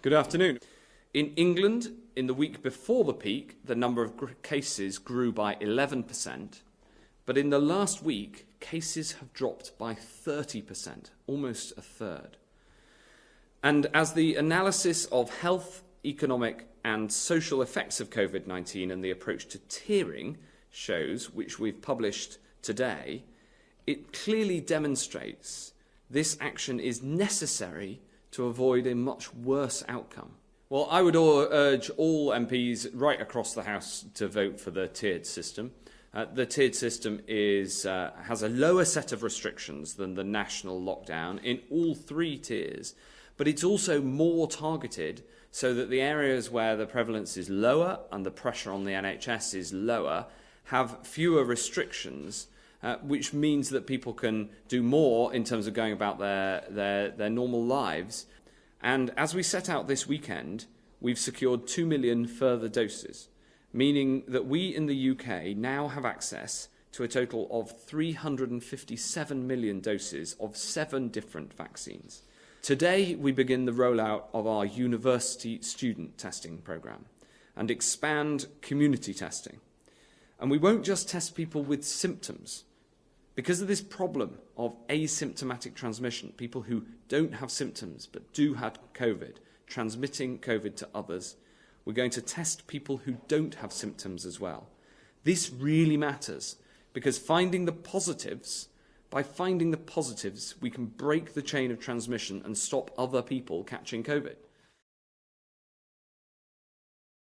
Good afternoon. In England, in the week before the peak, the number of cases grew by 11%, but in the last week, cases have dropped by 30%, almost a third. And as the analysis of health, economic and social effects of COVID-19 and the approach to tiering shows, which we've published today, it clearly demonstrates this action is necessary to avoid a much worse outcome. Well, I would urge all MPs right across the House to vote for the tiered system. The tiered system has a lower set of restrictions than the national lockdown in all three tiers, but it's also more targeted so that the areas where the prevalence is lower and the pressure on the NHS is lower have fewer restrictions, which means that people can do more in terms of going about their normal lives. And as we set out this weekend, we've secured 2 million further doses, meaning that we in the UK now have access to a total of 357 million doses of 7 different vaccines. Today, we begin the rollout of our university student testing programme and expand community testing. And we won't just test people with symptoms. Because of this problem of asymptomatic transmission, people who don't have symptoms but do have COVID, transmitting COVID to others, we're going to test people who don't have symptoms as well. This really matters because by finding the positives, we can break the chain of transmission and stop other people catching COVID.